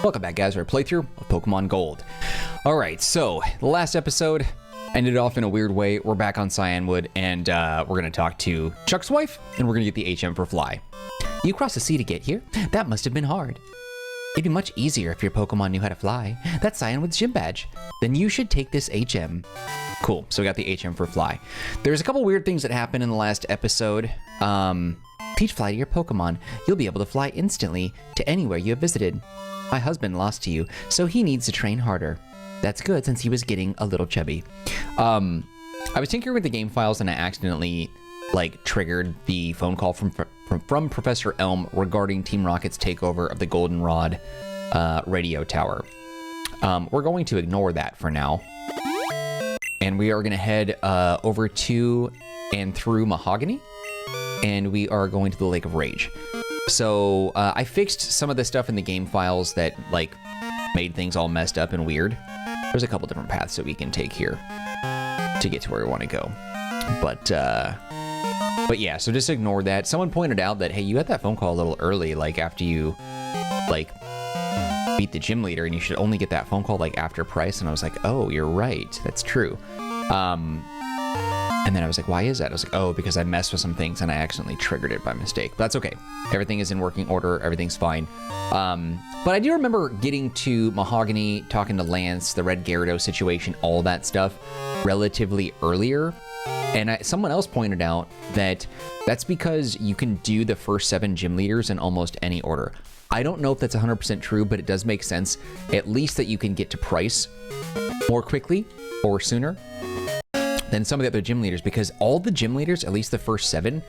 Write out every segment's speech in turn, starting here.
Welcome back, guys, to our playthrough of Pokemon Gold. Alright, so the last episode ended off in a weird way. We're back on Cyanwood, and we're going to talk to Chuck's wife, and we're going to get the HM for Fly. You crossed the sea to get here? That must have been hard. It'd be much easier if your Pokemon knew how to fly. That's Cyanwood's gym badge. Then you should take this HM. Cool, so we got the HM for Fly. There's a couple weird things that happened in the last episode. Teach Fly to your Pokemon. You'll be able to fly instantly to anywhere you have visited. My husband lost to you, so he needs to train harder. That's good, since he was getting a little chubby. I was tinkering with the game files and I accidentally triggered the phone call from Professor Elm regarding Team Rocket's takeover of the Goldenrod radio tower. We're going to ignore that for now. And we are going to head over to and through Mahogany. And we are going to the Lake of Rage. So I fixed some of the stuff in the game files that made things all messed up and weird. There's a couple different paths that we can take here to get to where we want to go. But yeah, so just ignore that. Someone pointed out that, hey, you had that phone call a little early, after you beat the gym leader, and you should only get that phone call after Price. And I was like, oh, you're right, that's true. And then I was like, why is that? I was like, oh, because I messed with some things and I accidentally triggered it by mistake. But that's okay. Everything is in working order. Everything's fine. But I do remember getting to Mahogany, talking to Lance, the Red Gyarados situation, all that stuff relatively earlier. And someone else pointed out that that's because you can do the first 7 gym leaders in almost any order. I don't know if that's 100% true, but it does make sense, at least that you can get to Price more quickly or sooner than some of the other gym leaders, because all the gym leaders, at least the first 7,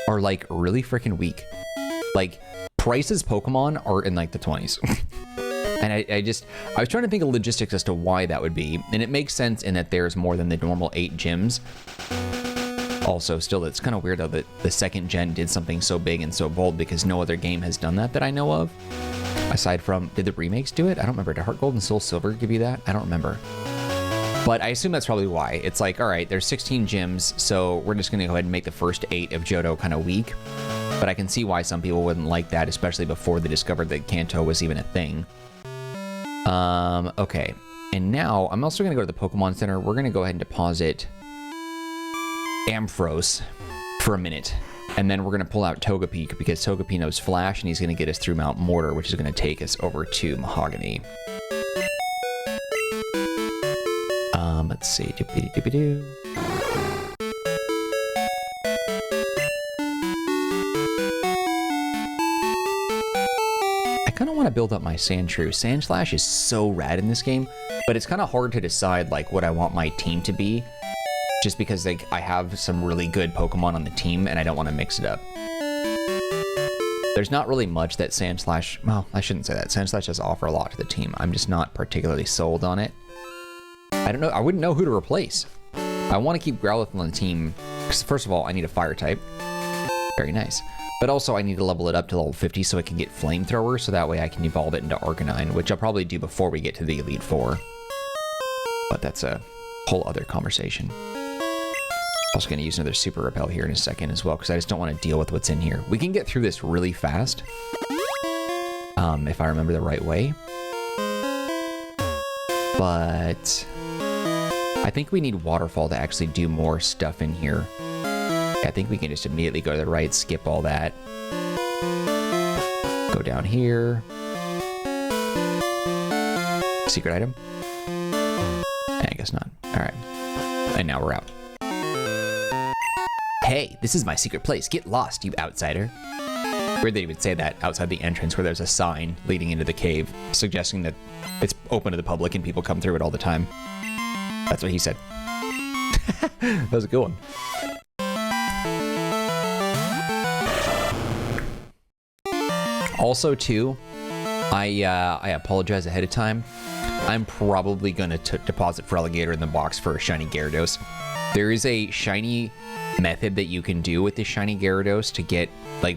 are really freaking weak. Price's Pokemon are in the 20s. And I was trying to think of logistics as to why that would be, and it makes sense in that there's more than the normal 8 gyms. Also, still, it's kind of weird though that the 2nd gen did something so big and so bold, because no other game has done that I know of. Aside from, did the remakes do it? I don't remember. Did Heart Gold and Soul Silver give you that? I don't remember. But I assume that's probably why. It's all right, there's 16 gyms, so we're just going to go ahead and make the first 8 of Johto kind of weak. But I can see why some people wouldn't like that, especially before they discovered that Kanto was even a thing. Okay. And now, I'm also going to go to the Pokemon Center. We're going to go ahead and deposit Ampharos for a minute. And then we're going to pull out Togepi, because Togepi knows Flash, and he's going to get us through Mount Mortar, which is going to take us over to Mahogany. Let's see. Doopity-doopity-doo. I kind of want to build up my Sandshrew. Sandslash is so rad in this game, but it's kind of hard to decide what I want my team to be, just because I have some really good Pokemon on the team and I don't want to mix it up. There's not really much that Sandslash, well, I shouldn't say that. Sandslash does offer a lot to the team. I'm just not particularly sold on it. I don't know. I wouldn't know who to replace. I want to keep Growlithe on the team, because first of all, I need a fire type. Very nice. But also I need to level it up to level 50 so it can get Flamethrower, so that way I can evolve it into Arcanine, which I'll probably do before we get to the Elite Four. But that's a whole other conversation. Also going to use another Super Repel here in a second as well, because I just don't want to deal with what's in here. We can get through this really fast, if I remember the right way. But I think we need Waterfall to actually do more stuff in here. I think we can just immediately go to the right, skip all that. Go down here. Secret item? I guess not. All right. And now we're out. Hey, this is my secret place. Get lost, you outsider. Weird that he would say that outside the entrance where there's a sign leading into the cave, suggesting that it's open to the public and people come through it all the time. That's what he said. That was a good one. Also, too, I apologize ahead of time. I'm probably going to deposit Feraligatr in the box for a shiny Gyarados. There is a shiny method that you can do with this shiny Gyarados to get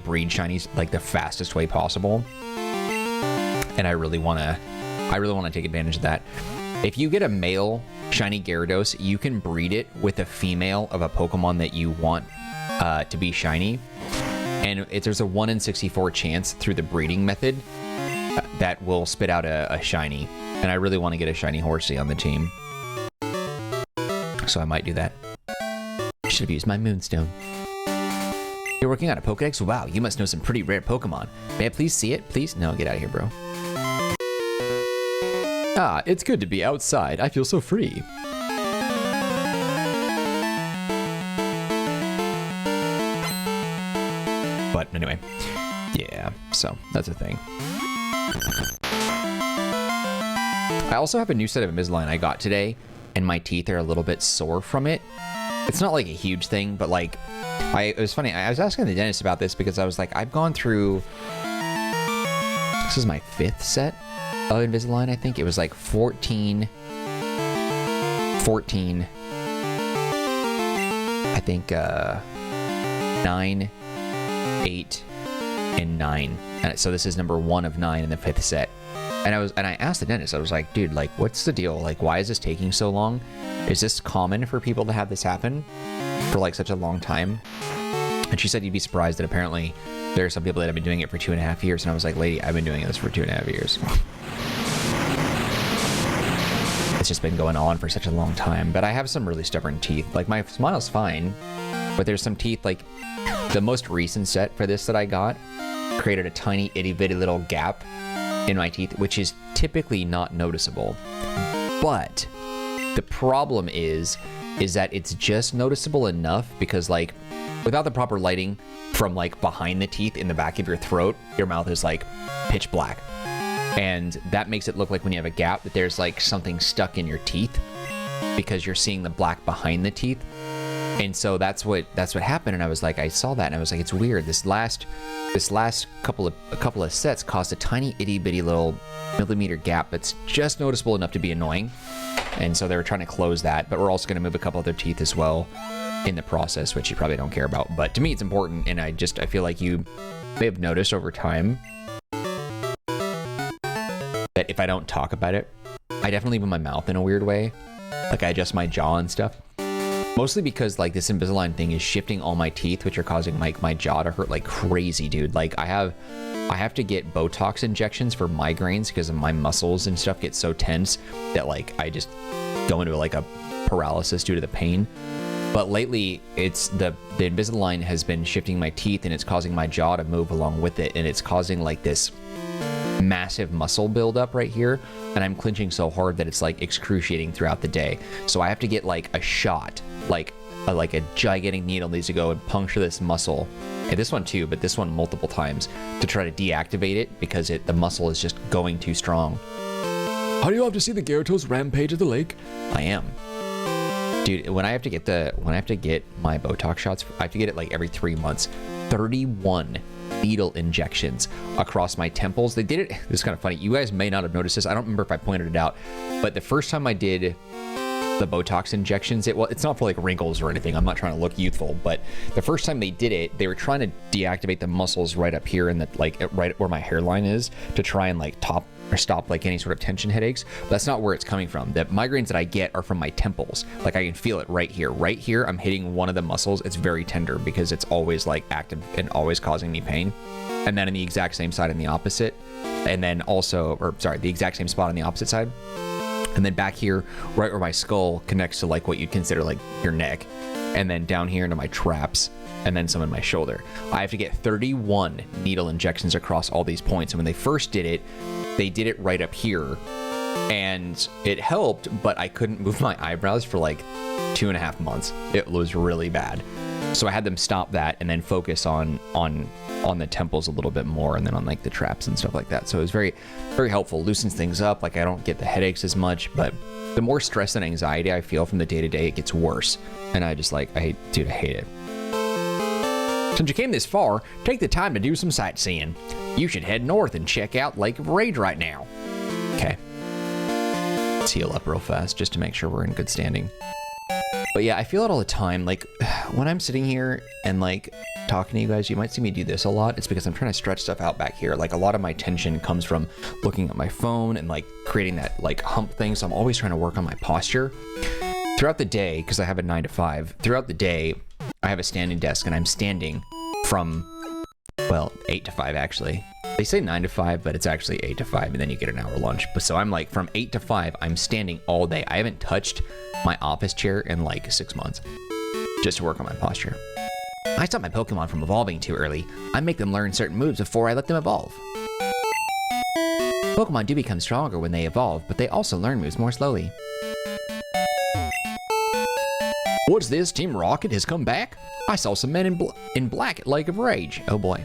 breed shinies the fastest way possible, and I really want to take advantage of that. If you get a male shiny Gyarados, you can breed it with a female of a Pokemon that you want to be shiny, and there's a 1 in 64 chance through the breeding method that will spit out a shiny. And I really want to get a shiny Horsey on the team. So I might do that. I should have used my Moonstone. You're working on a Pokédex? Wow, you must know some pretty rare Pokemon. May I please see it? Please? No, get out of here, bro. Ah, it's good to be outside. I feel so free. But anyway, yeah, so that's a thing. I also have a new set of Invisalign I got today, and my teeth are a little bit sore from it. It's not like a huge thing, but like, it was funny. I was asking the dentist about this because I was like, I've gone through, this is my 5th set of Invisalign, I think. It was like 14, I think 9, 8, and 9. And so this is number 1 of 9 in the 5th set. And I asked the dentist, I was like, dude, like, what's the deal? Like, why is this taking so long? Is this common for people to have this happen for like such a long time? And she said you'd be surprised that apparently there are some people that have been doing it for 2.5 years. And I was like, lady, I've been doing this for 2.5 years. It's just been going on for such a long time. But I have some really stubborn teeth. Like, my smile's fine, but there's some teeth, like the most recent set for this that I got created a tiny itty bitty little gap in my teeth, which is typically not noticeable. But the problem is that it's just noticeable enough because, like, without the proper lighting from like behind the teeth in the back of your throat, your mouth is like pitch black. And that makes it look like when you have a gap that there's like something stuck in your teeth because you're seeing the black behind the teeth. And so that's what happened. And I was like, I saw that and I was like, it's weird. This last couple of sets caused a tiny itty bitty little millimeter gap that's just noticeable enough to be annoying. And so they were trying to close that, but we're also going to move a couple other teeth as well in the process, which you probably don't care about. But to me, it's important. And I feel like you may have noticed over time that if I don't talk about it, I definitely move my mouth in a weird way. Like, I adjust my jaw and stuff. Mostly because like this Invisalign thing is shifting all my teeth, which are causing like my jaw to hurt like crazy, dude. Like I have to get Botox injections for migraines because my muscles and stuff get so tense that like I just go into like a paralysis due to the pain. But lately it's the Invisalign has been shifting my teeth and it's causing my jaw to move along with it, and it's causing like this massive muscle buildup right here, and I'm clenching so hard that it's like excruciating throughout the day. So I have to get like a shot, like a gigantic needle needs to go and puncture this muscle, and this one too, but this one multiple times, to try to deactivate it because the muscle is just going too strong. How do you have to see the Gyarados rampage at the lake? I am. Dude, when I have to get my Botox shots, I have to get it like every 3 months. 31 needle injections across my temples. They did it. This is kind of funny. You guys may not have noticed this. I don't remember if I pointed it out, but the first time I did the Botox injections, it's not for like wrinkles or anything. I'm not trying to look youthful, but the first time they did it, they were trying to deactivate the muscles right up here in the like right where my hairline is to try and like stop like any sort of tension headaches. But that's not where it's coming from. The migraines that I get are from my temples. Like I can feel it right here. Right here, I'm hitting one of the muscles. It's very tender because it's always like active and always causing me pain. And then in the exact same side on the opposite, and then also, the exact same spot on the opposite side. And then back here, right where my skull connects to like what you'd consider like your neck, and then down here into my traps, and then some in my shoulder. I have to get 31 needle injections across all these points. And when they first did it, they did it right up here, and it helped, but I couldn't move my eyebrows for like 2.5 months. It was really bad. So I had them stop that and then focus on the temples a little bit more, and then on like the traps and stuff like that. So it was very, very helpful. Loosens things up. Like I don't get the headaches as much, but the more stress and anxiety I feel from the day to day, it gets worse. And I just like, I hate it. Since you came this far, take the time to do some sightseeing. You should head north and check out Lake of Rage right now. Okay. Let's heal up real fast just to make sure we're in good standing. But yeah, I feel it all the time. Like when I'm sitting here and like talking to you guys, you might see me do this a lot. It's because I'm trying to stretch stuff out back here. Like a lot of my tension comes from looking at my phone and like creating that like hump thing. So I'm always trying to work on my posture throughout the day, because I have a 9 to 5. Throughout the day, I have a standing desk and I'm standing from, well, 8 to 5 actually. They say 9 to 5, but it's actually 8 to 5, and then you get an hour lunch. But so I'm like, from 8 to 5, I'm standing all day. I haven't touched my office chair in like 6 months just to work on my posture. I stop my Pokemon from evolving too early. I make them learn certain moves before I let them evolve. Pokemon do become stronger when they evolve, but they also learn moves more slowly. What's this? Team Rocket has come back? I saw some men in black at Lake of Rage. Oh boy.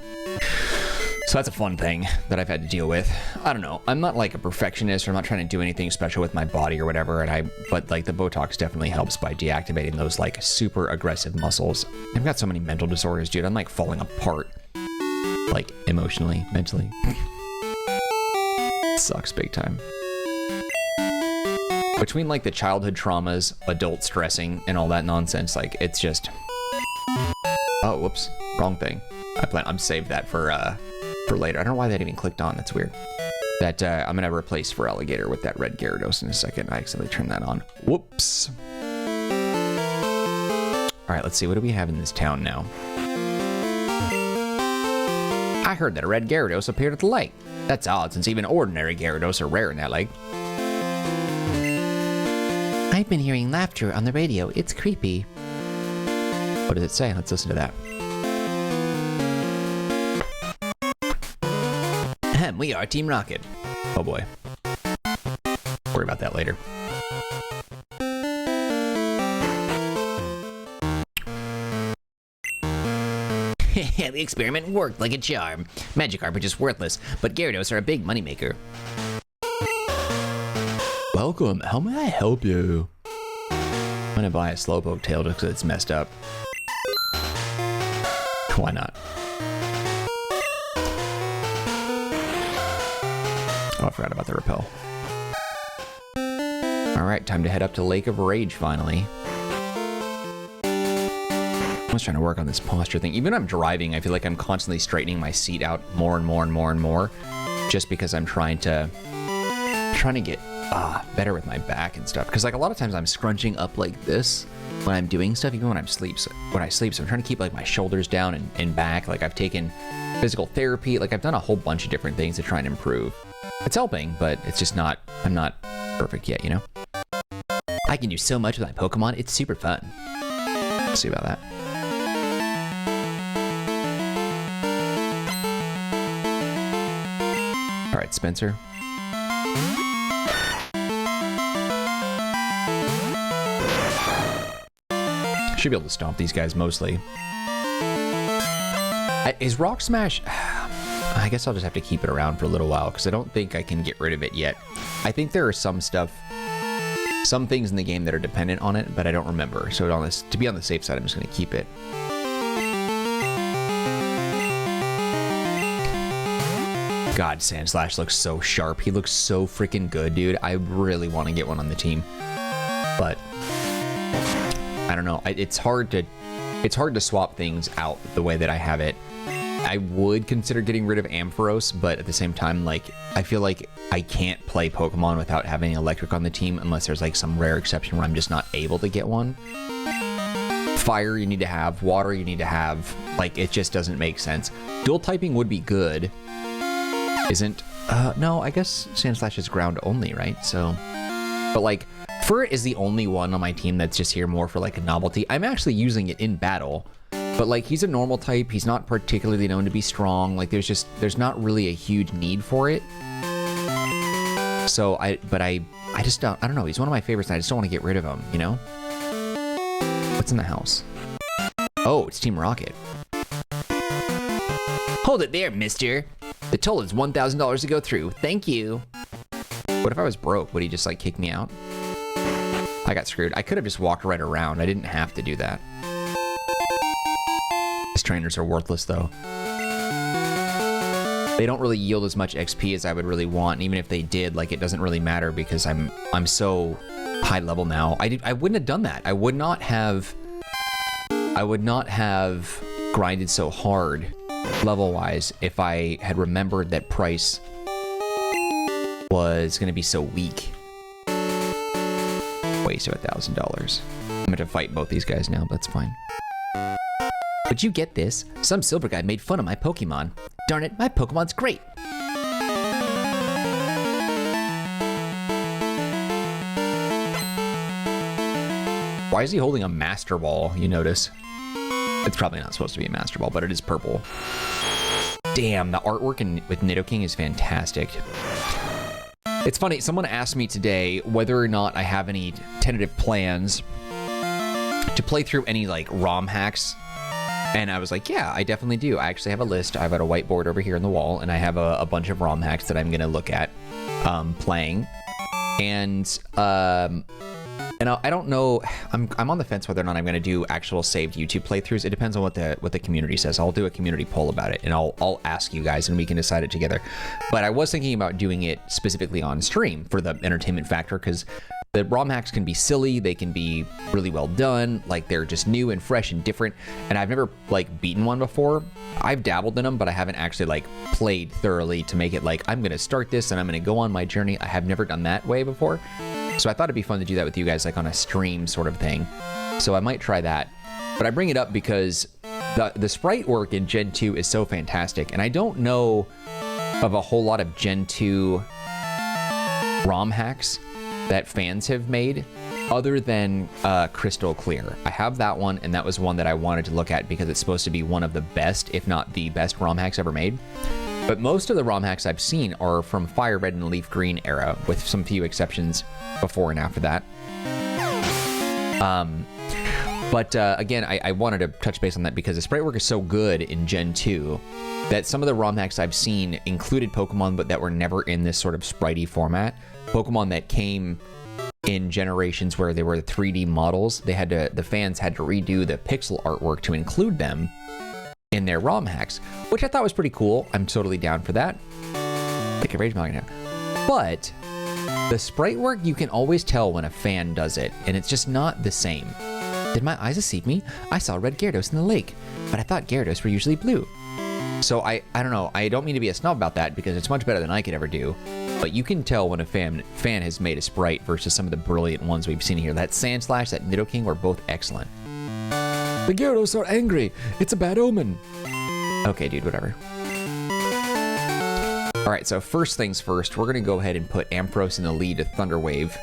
So that's a fun thing that I've had to deal with. I don't know. I'm not like a perfectionist, or I'm not trying to do anything special with my body or whatever. But like the Botox definitely helps by deactivating those like super aggressive muscles. I've got so many mental disorders, dude. I'm like falling apart, like emotionally, mentally. It sucks big time. Between like the childhood traumas, adult stressing, and all that nonsense, like it's just. Oh, whoops, wrong thing. I'm saved that for later. I don't know why that even clicked on. That's weird. That I'm gonna replace for Alligator with that red Gyarados in a second. I accidentally turned that on. Whoops. All right, let's see. What do we have in this town now? I heard that a red Gyarados appeared at the lake. That's odd, since even ordinary Gyarados are rare in that lake. I've been hearing laughter on the radio. It's creepy. What does it say? Let's listen to that. We are Team Rocket. Oh boy. Worry about that later. The experiment worked like a charm. Magikarp are just worthless, but Gyarados are a big moneymaker. Welcome. How may I help you? I'm gonna buy a Slowpoke tail just because it's messed up. Why not? Oh, I forgot about the repel. Alright, time to head up to Lake of Rage, finally. I was trying to work on this posture thing. Even when I'm driving, I feel like I'm constantly straightening my seat out more and more and more and more. Just because I'm trying to get better with my back and stuff. Because like a lot of times I'm scrunching up like this when I'm doing stuff, even when I sleep. So I'm trying to keep like my shoulders down and back. Like I've taken physical therapy. Like I've done a whole bunch of different things to try and improve. It's helping, but it's just not, I'm not perfect yet, you know? I can do so much with my Pokemon, it's super fun. Let's see about that. All right, Spencer. Should be able to stomp these guys mostly. Is Rock Smash... I guess I'll just have to keep it around for a little while because I don't think I can get rid of it yet. I think there are some things in the game that are dependent on it, but I don't remember. So to be on the safe side, I'm just going to keep it. God, Sandslash looks so sharp. He looks so freaking good, dude. I really want to get one on the team, but I don't know. It's hard to swap things out the way that I have it. I would consider getting rid of Ampharos, but at the same time, like, I feel like I can't play Pokemon without having Electric on the team unless there's like some rare exception where I'm just not able to get one. Fire you need to have, water you need to have, like, it just doesn't make sense. Dual typing would be good. Isn't, no, I guess Sandslash is ground only, right? So, but like, Fur is the only one on my team that's just here more for like a novelty. I'm actually using it in battle. But like, he's a normal type. He's not particularly known to be strong. Like there's not really a huge need for it. So I don't know. He's one of my favorites and I just don't want to get rid of him, you know? What's in the house? Oh, it's Team Rocket. Hold it there, mister. The toll is $1,000 to go through. Thank you. What if I was broke? Would he just like kick me out? I got screwed. I could have just walked right around. I didn't have to do that. His trainers are worthless though. They don't really yield as much XP as I would really want, and even if they did, like, it doesn't really matter because I'm so high level now. I wouldn't have done that. I would not have grinded so hard level wise if I had remembered that Price was gonna be so weak. Waste of $1,000. I'm gonna fight both these guys now, but that's fine. Would you get this? Some silver guy made fun of my Pokemon. Darn it, my Pokemon's great. Why is he holding a Master Ball, you notice? It's probably not supposed to be a Master Ball, but it is purple. Damn, the artwork with Nidoking is fantastic. It's funny, someone asked me today whether or not I have any tentative plans to play through any like ROM hacks. And I was like, yeah, I definitely do. I actually have a list. I've got a whiteboard over here on the wall, and I have a bunch of ROM hacks that I'm going to look at playing. And I don't know. I'm on the fence whether or not I'm going to do actual saved YouTube playthroughs. It depends on what the community says. I'll do a community poll about it, and I'll ask you guys, and we can decide it together. But I was thinking about doing it specifically on stream for the entertainment factor, because the ROM hacks can be silly. They can be really well done. Like, they're just new and fresh and different. And I've never like beaten one before. I've dabbled in them, but I haven't actually like played thoroughly to make it like, I'm going to start this and I'm going to go on my journey. I have never done that way before. So I thought it'd be fun to do that with you guys, like on a stream sort of thing. So I might try that. But I bring it up because the sprite work in Gen 2 is so fantastic. And I don't know of a whole lot of Gen 2 ROM hacks that fans have made other than Crystal Clear. I have that one, and that was one that I wanted to look at because it's supposed to be one of the best, if not the best ROM hacks ever made. But most of the ROM hacks I've seen are from Fire Red and Leaf Green era, with some few exceptions before and after that. Again, I wanted to touch base on that because the sprite work is so good in Gen 2 that some of the ROM hacks I've seen included Pokemon, but that were never in this sort of spritey format. Pokemon that came in generations where they were 3D models, the fans had to redo the pixel artwork to include them in their ROM hacks, which I thought was pretty cool. I'm totally down for that. Like a rage manga now. But the sprite work, you can always tell when a fan does it, and it's just not the same. Did my eyes deceive me? I saw red Gyarados in the lake, but I thought Gyarados were usually blue. So I don't know. I don't mean to be a snob about that because it's much better than I could ever do. But you can tell when a fan has made a sprite versus some of the brilliant ones we've seen here. That Sandslash, that Nidoking were both excellent. The Gyarados are angry. It's a bad omen. Okay, dude, whatever. All right, so first things first, we're going to go ahead and put Ampharos in the lead to Thunder Wave.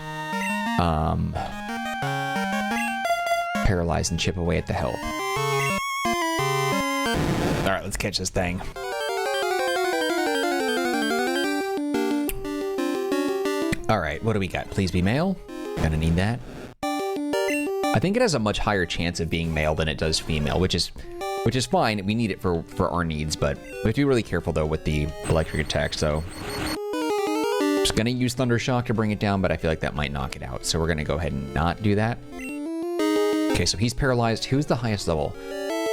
Paralyze and chip away at the health. All right, let's catch this thing. All right, what do we got? Please be male. Gonna need that. I think it has a much higher chance of being male than it does female, which is fine. We need it for our needs, but we have to be really careful though with the electric attack. So just gonna use Thunder Shock to bring it down, but I feel like that might knock it out. So we're gonna go ahead and not do that. Okay, so he's paralyzed. Who's the highest level?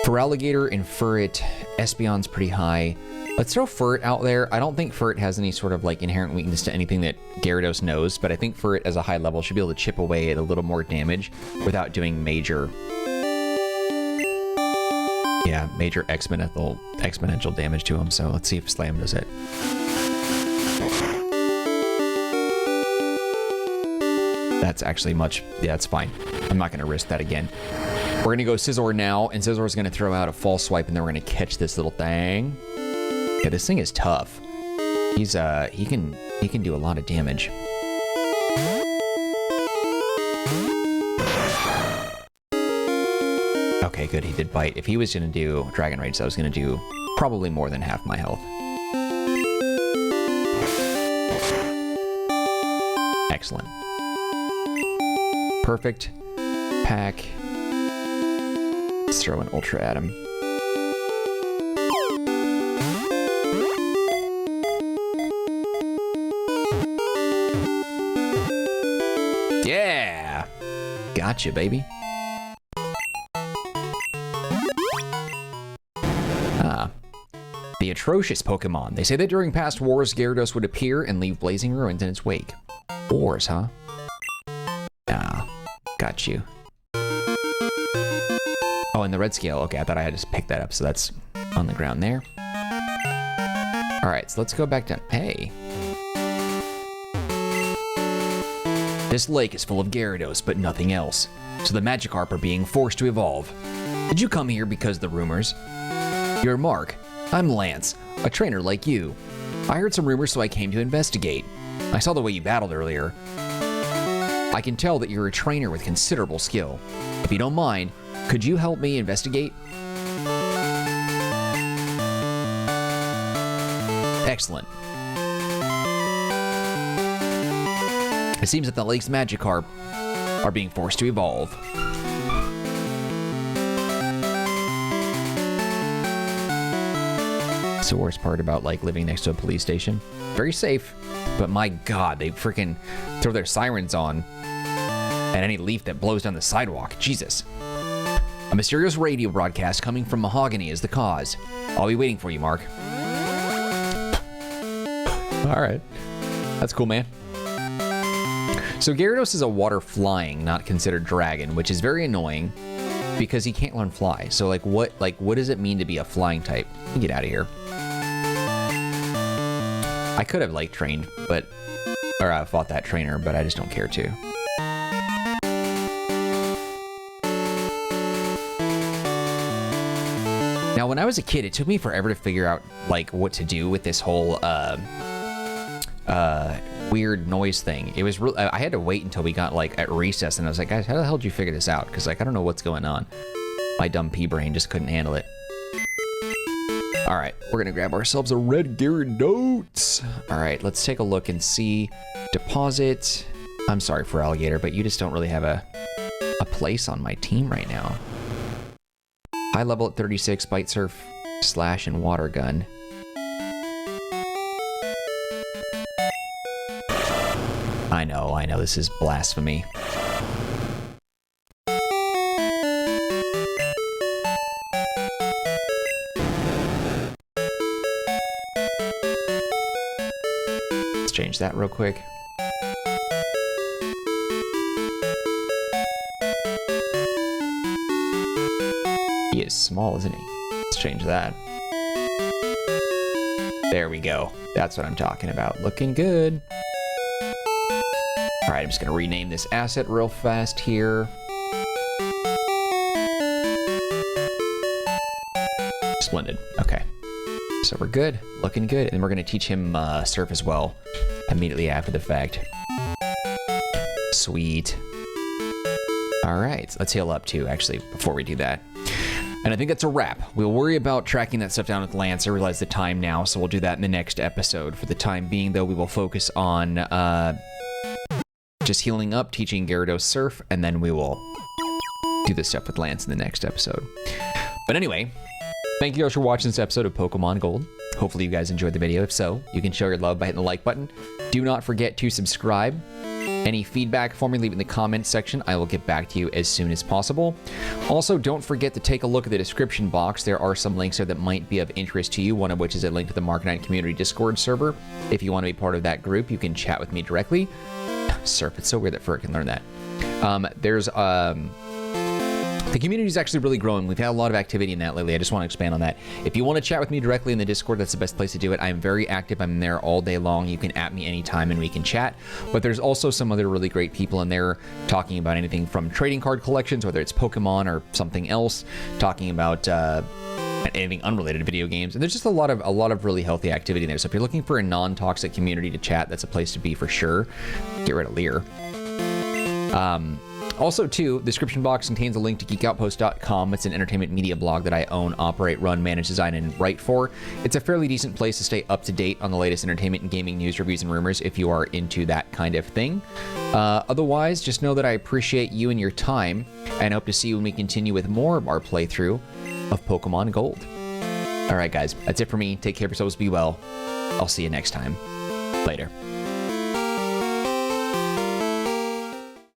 Feraligatr and Furret. Espeon's pretty high. Let's throw Furret out there. I don't think Furret has any sort of like inherent weakness to anything that Gyarados knows, but I think Furret as a high level should be able to chip away at a little more damage without doing major exponential damage to him. So let's see if Slam does it. That's actually that's fine. I'm not gonna risk that again. We're gonna go Scizor now, and Scizor's gonna throw out a False Swipe, and then we're gonna catch this little thing. Yeah, this thing is tough. He can do a lot of damage. Okay, good, he did bite. If he was gonna do Dragon Rage, that was gonna do probably more than half my health. Excellent. Perfect. Pack. Let's throw an Ultra at him. Yeah! Gotcha, baby. The atrocious Pokemon. They say that during past wars, Gyarados would appear and leave blazing ruins in its wake. Wars, huh? Ah, got you. Oh, and the red scale. Okay, I thought I had to pick that up, so that's on the ground there. All right, so let's go back down. Hey. This lake is full of Gyarados, but nothing else. So the Magikarp are being forced to evolve. Did you come here because of the rumors? You're Mark. I'm Lance. a trainer like you. I heard some rumors, so I came to investigate. I saw the way you battled earlier. I can tell that you're a trainer with considerable skill. If you don't mind, could you help me investigate? Excellent. It seems that the lake's Magikarp are being forced to evolve. It's the worst part about like living next to a police station. Very safe, but my god, they freaking throw their sirens on at any leaf that blows down the sidewalk. Jesus. A mysterious radio broadcast coming from Mahogany is the cause. I'll be waiting for you, Mark. All right. That's cool, man. So Gyarados is a water flying, not considered dragon, which is very annoying because he can't learn fly. So what does it mean to be a flying type? Get out of here. I could have trained, or fought that trainer, but I just don't care to. Now, when I was a kid, it took me forever to figure out what to do with this whole weird noise thing. It was real. I had to wait until we got at recess, and I was like, guys, how the hell did you figure this out? Because I don't know what's going on. My dumb pea brain just couldn't handle it. All right, we're gonna grab ourselves a red Gyarados. All right, let's take a look and see. Deposit. I'm sorry for Alligator, but you just don't really have a place on my team right now. High level at 36, Bite Surf, Slash, and Water Gun. I know, this is blasphemy. Let's change that real quick. He is small, isn't he? Let's change that. There we go. That's what I'm talking about. Looking good. All right, I'm just going to rename this asset real fast here. Splendid. Okay. So we're good. Looking good. And we're going to teach him Surf as well immediately after the fact. Sweet. All right. Let's heal up too, actually, before we do that. And I think that's a wrap. We'll worry about tracking that stuff down with Lance. I realize the time now, so we'll do that in the next episode. For the time being, though, we will focus on just healing up, teaching Gyarados Surf, and then we will do this stuff with Lance in the next episode. But anyway, thank you guys for watching this episode of Pokemon Gold. Hopefully you guys enjoyed the video. If so, you can show your love by hitting the like button. Do not forget to subscribe. Any feedback for me, leave it in the comments section. I will get back to you as soon as possible. Also, don't forget to take a look at the description box. There are some links there that might be of interest to you, one of which is a link to the Marcanine Community Discord server. If you want to be part of that group, you can chat with me directly. Surf, it's so weird that Fur can learn that. The community is actually really growing. We've had a lot of activity in that lately. I just want to expand on that. If you want to chat with me directly in the Discord, that's the best place to do it. I'm very active. I'm there all day long. You can at me anytime and we can chat. But there's also some other really great people in there talking about anything from trading card collections, whether it's Pokemon or something else, talking about anything unrelated to video games. And there's just a lot of really healthy activity in there. So if you're looking for a non-toxic community to chat, that's a place to be for sure. Get rid of Lear. Also, too, the description box contains a link to geekoutpost.com. It's an entertainment media blog that I own, operate, run, manage, design, and write for. It's a fairly decent place to stay up to date on the latest entertainment and gaming news, reviews, and rumors if you are into that kind of thing. Otherwise, just know that I appreciate you and your time, and hope to see you when we continue with more of our playthrough of Pokemon Gold. All right, guys, that's it for me. Take care of yourselves. Be well. I'll see you next time. Later.